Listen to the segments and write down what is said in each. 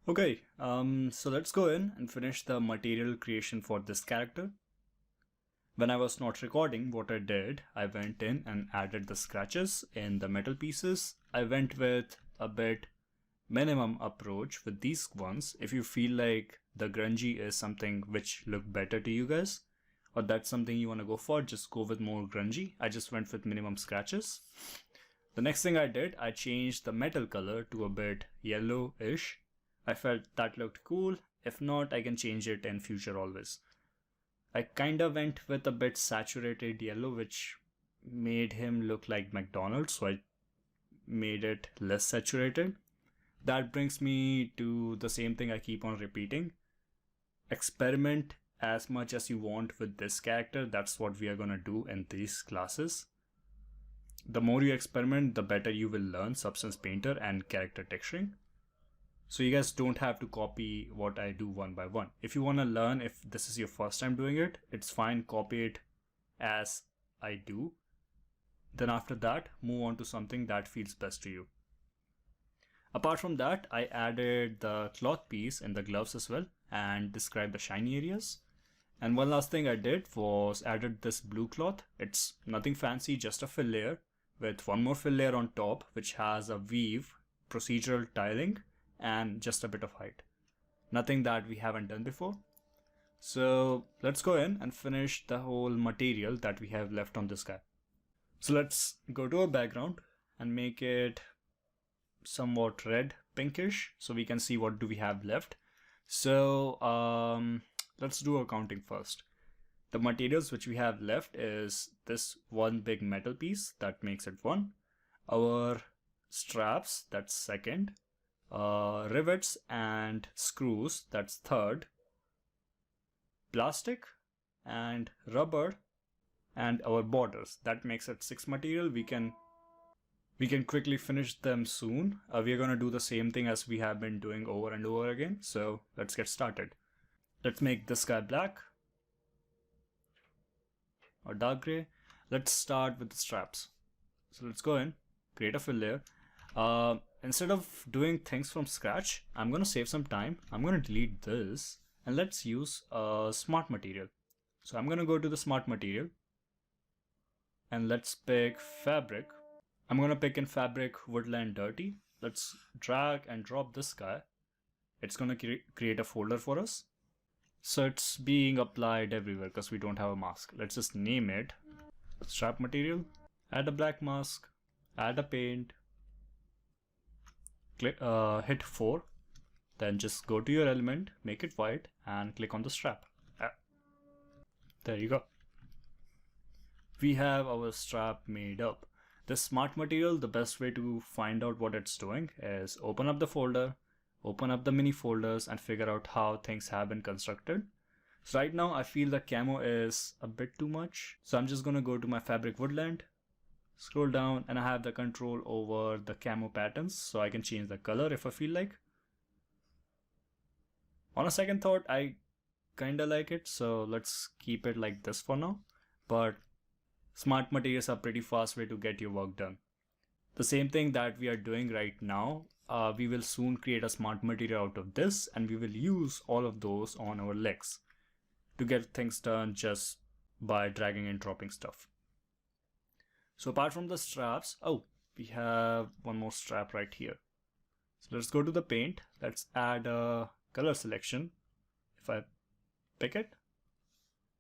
Okay, so let's go in and finish the material creation for this character. When I was not recording, what I did, I went in and added the scratches in the metal pieces. I went with a bit minimum approach with these ones. If you feel like the grungy is something which look better to you guys, or that's something you want to go for, just go with more grungy. I just went with minimum scratches. The next thing I did, I changed the metal color to a bit yellowish. I felt that looked cool. If not, I can change it in future always. I kinda went with a bit saturated yellow, which made him look like McDonald's, so I made it less saturated. That brings me to the same thing I keep on repeating. Experiment as much as you want with this character. That's what we are gonna do in these classes. The more you experiment, the better you will learn Substance Painter and character texturing. So you guys don't have to copy what I do one by one. If you want to learn, if this is your first time doing it, it's fine, copy it as I do. Then after that, move on to something that feels best to you. Apart from that, I added the cloth piece in the gloves as well and described the shiny areas. And one last thing I did was added this blue cloth. It's nothing fancy, just a fill layer with one more fill layer on top, which has a weave, procedural tiling, and just a bit of height. Nothing that we haven't done before. So let's go in and finish the whole material that we have left on this guy. So let's go to our background and make it somewhat red pinkish so we can see what do we have left. So let's do our counting first. The materials which we have left is this one big metal piece that makes it one. Our straps, that's second. Rivets and screws, that's third. Plastic and rubber and our borders, that makes it 6 material. We can quickly finish them soon. We are going to do the same thing as we have been doing over and over again. So let's get started. Let's make this guy black or dark gray. Let's start with the straps. So let's go in, create a fill layer. Instead of doing things from scratch, I'm going to save some time. I'm going to delete this and let's use a smart material. So I'm going to go to the smart material and let's pick fabric. I'm going to pick in fabric woodland dirty. Let's drag and drop this guy. It's going to create a folder for us. So it's being applied everywhere because we don't have a mask. Let's just name it strap material, add a black mask, add a paint, click, hit 4, then just go to your element, make it white and click on the strap. There you go. We have our strap made up. This smart material, the best way to find out what it's doing is open up the folder, open up the mini folders and figure out how things have been constructed. So right now I feel the camo is a bit too much. So I'm just going to go to my fabric woodland, scroll down and I have the control over the camo patterns. So I can change the color if I feel like. On a second thought, I kinda like it. So let's keep it like this for now. But smart materials are pretty fast way to get your work done. The same thing that we are doing right now, we will soon create a smart material out of this and we will use all of those on our legs to get things done just by dragging and dropping stuff. So apart from the straps, oh, we have one more strap right here. So let's go to the paint. Let's add a color selection. If I pick it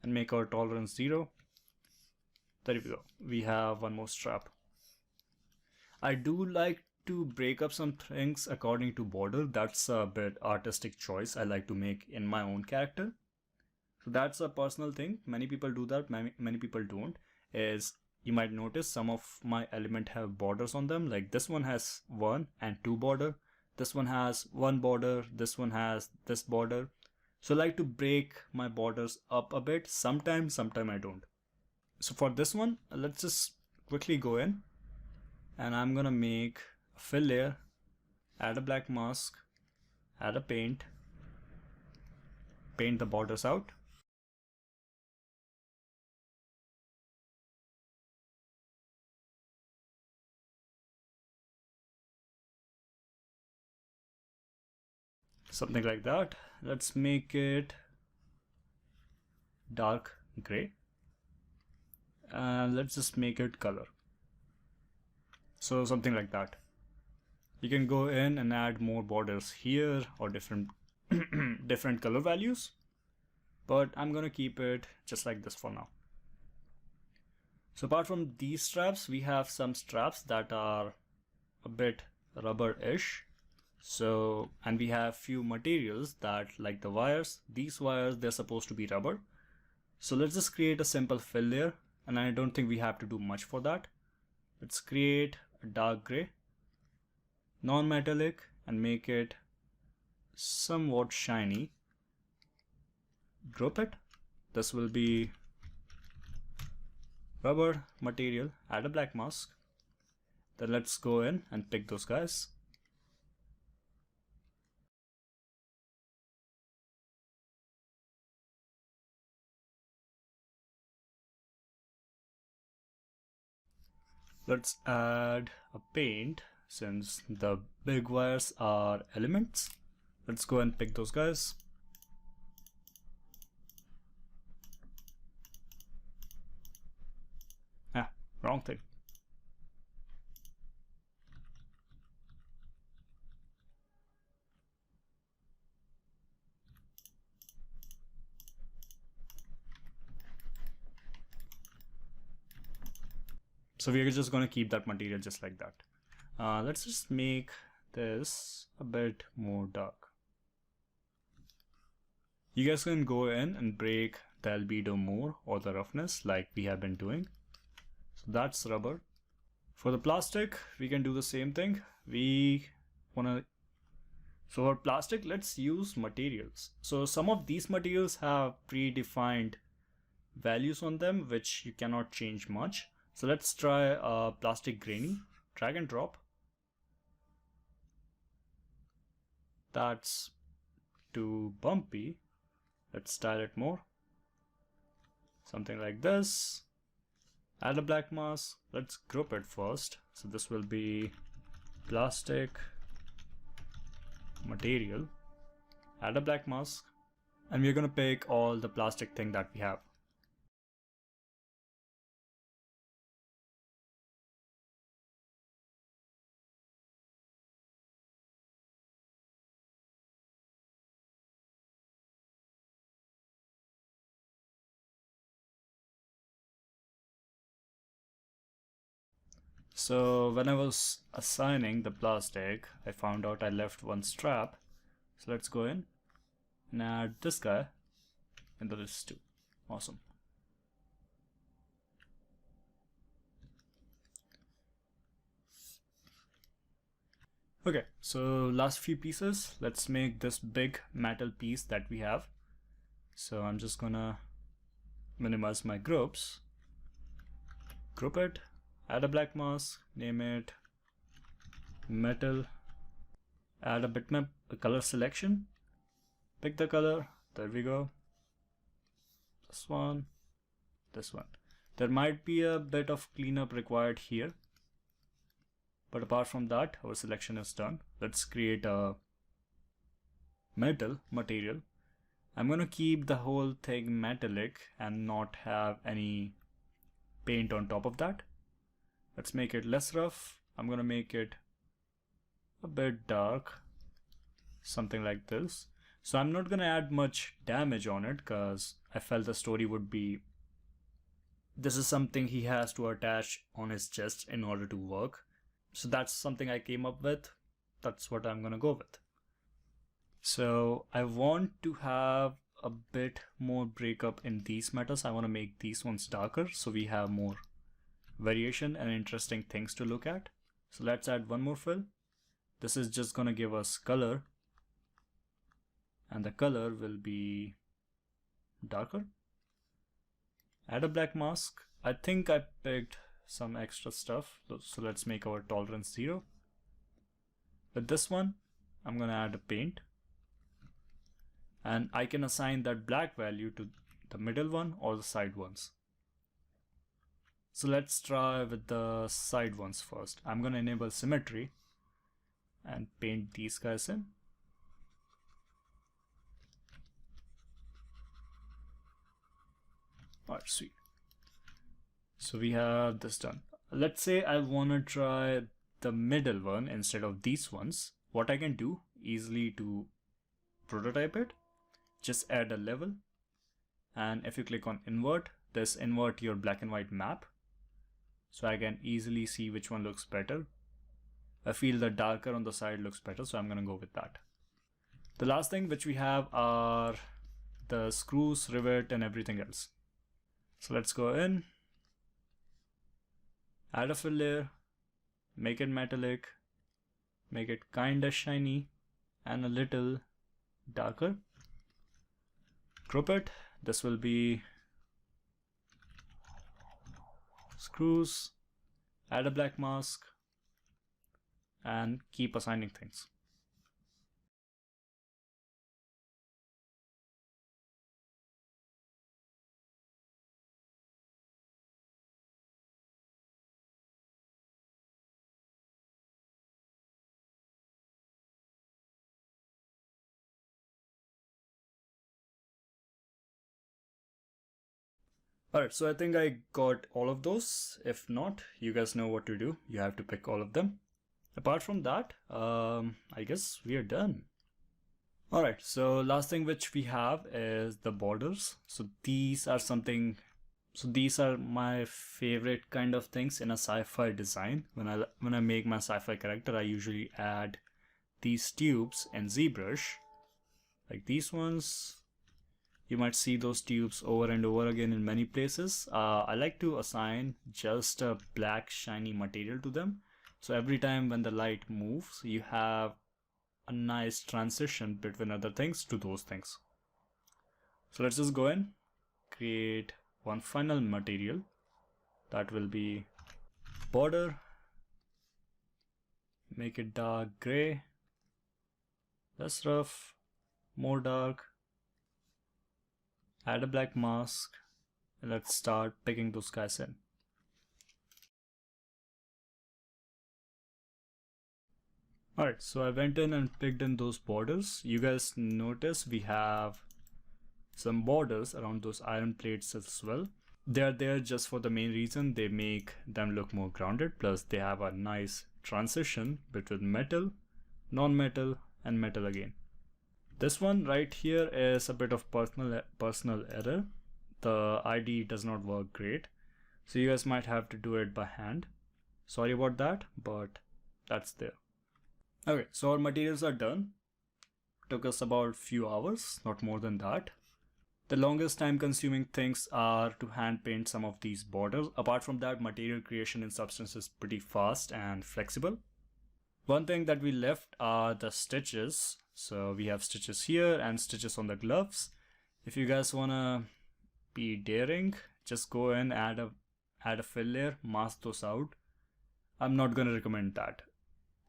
and make our tolerance 0, there we go. We have one more strap. I do like to break up some things according to border. That's a bit artistic choice I like to make in my own character. So that's a personal thing. Many people do that, many people don't. Is you might notice some of my element have borders on them. Like this one has 1 and 2 border. This one has 1 border. This one has this border. So I like to break my borders up a bit. Sometimes I don't. So for this one, let's just quickly go in and I'm gonna make a fill layer, add a black mask, add a paint the borders out. something like that. Let's make it dark gray, and let's just make it color. So something like that. You can go in and add more borders here or different different color values, but I'm gonna keep it just like this for now. So apart from these straps, we have some straps that are a bit rubber-ish. So, and we have few materials that, like the wires, these wires, they're supposed to be rubber. So let's just create a simple fill layer, and I don't think we have to do much for that. Let's create a dark gray, non-metallic, and make it somewhat shiny. Group it. This will be rubber material, add a black mask. Then let's go in and pick those guys. Let's add a paint since the big wires are elements. Let's go and pick those guys. Ah, wrong thing. So we're just going to keep that material just like that. Let's just make this a bit more dark. You guys can go in and break the albedo more or the roughness like we have been doing. So that's rubber. For the plastic, we can do the same thing. So for plastic, let's use materials. So some of these materials have predefined values on them, which you cannot change much. So let's try a plastic grainy, drag and drop. That's too bumpy. Let's style it more. Something like this. Add a black mask. Let's group it first. So this will be plastic material. Add a black mask. And we're going to pick all the plastic thing that we have. So when I was assigning the plastic, I found out I left one strap. So let's go in and add this guy into this too. Awesome. Okay, so last few pieces. Let's make this big metal piece that we have. So I'm just gonna minimize my groups. Group it. Add a black mask, name it metal, add a bitmap, a color selection, pick the color, there we go, this one. There might be a bit of cleanup required here, but apart from that, our selection is done. Let's create a metal material. I'm gonna keep the whole thing metallic and not have any paint on top of that. Let's make it less rough. I'm gonna make it a bit dark, something like this. So I'm not gonna add much damage on it because I felt the story would be, this is something he has to attach on his chest in order to work. So that's something I came up with. That's what I'm gonna go with. So I want to have a bit more breakup in these metals. I want to make these ones darker so we have more variation and interesting things to look at. So let's add one more fill. This is just gonna give us color, and the color will be darker. Add a black mask. I think I picked some extra stuff, so let's make our tolerance 0. With this one, I'm gonna add a paint, and I can assign that black value to the middle one or the side ones. So let's try with the side ones first. I'm gonna enable symmetry and paint these guys in. Alright, sweet. So we have this done. Let's say I want to try the middle one instead of these ones. What I can do easily to prototype it, just add a level, and if you click on invert, this invert your black and white map, so I can easily see which one looks better. I feel the darker on the side looks better, so I'm gonna go with that. The last thing which we have are the screws, rivet, and everything else. So let's go in, add a fill layer, make it metallic, make it kinda shiny and a little darker. Group it. This will be screws, add a black mask, and keep assigning things. Alright, so I think I got all of those. If not, you guys know what to do. You have to pick all of them. Apart from that, I guess we are done. Alright, so last thing which we have is the borders. So these are my favorite kind of things in a sci-fi design. When I make my sci-fi character, I usually add these tubes in ZBrush, like these ones. You might see those tubes over and over again in many places. I like to assign just a black shiny material to them. So every time when the light moves, you have a nice transition between other things to those things. So let's just go in, create one final material that will be border, make it dark gray, less rough, more dark, add a black mask, and let's start picking those guys in. Alright, so I went in and picked in those borders. You guys notice we have some borders around those iron plates as well. They are there just for the main reason they make them look more grounded, plus they have a nice transition between metal, non-metal, and metal again. This one right here is a bit of personal error. The ID does not work great, so you guys might have to do it by hand. Sorry about that, but that's there. Okay, so our materials are done. Took us about few hours, not more than that. The longest time consuming things are to hand paint some of these borders. Apart from that, material creation in Substance is pretty fast and flexible. One thing that we left are the stitches. So we have stitches here and stitches on the gloves. If you guys wanna be daring, just go and add a fill layer, mask those out. I'm not gonna recommend that.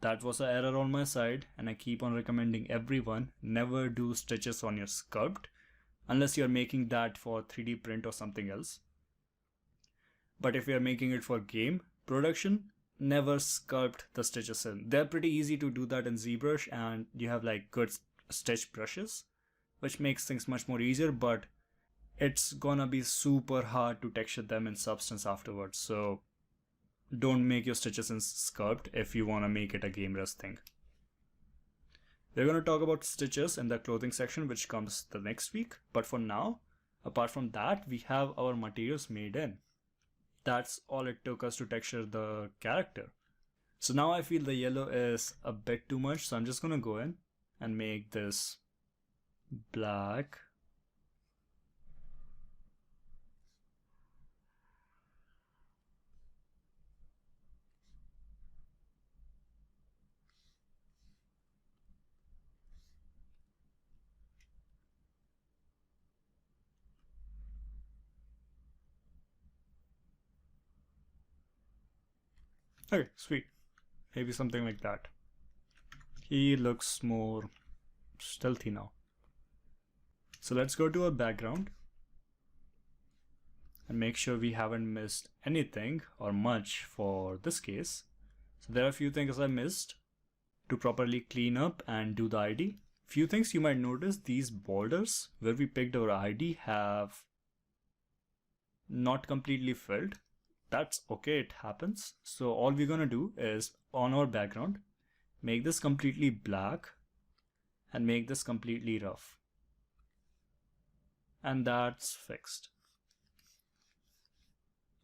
That was an error on my side, and I keep on recommending everyone never do stitches on your sculpt unless you're making that for 3D print or something else. But if you're making it for game production, never sculpt the stitches in. They're pretty easy to do that in ZBrush, and you have like good stitch brushes, which makes things much more easier, but it's gonna be super hard to texture them in Substance afterwards. So don't make your stitches in sculpt if you want to make it a game rest thing. We're going to talk about stitches in the clothing section, which comes the next week. But for now, apart from that, we have our materials made in. That's all it took us to texture the character. So now I feel the yellow is a bit too much, so I'm just gonna go in and make this black. Okay, sweet. Maybe something like that. He looks more stealthy now. So let's go to our background and make sure we haven't missed anything or much for this case. So there are a few things I missed to properly clean up and do the ID. Few things you might notice, these borders where we picked our ID have not completely filled. That's okay, it happens. So all we're gonna do is on our background, make this completely black and make this completely rough. And that's fixed.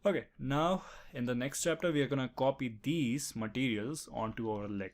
Okay, now in the next chapter, we are gonna copy these materials onto our leg.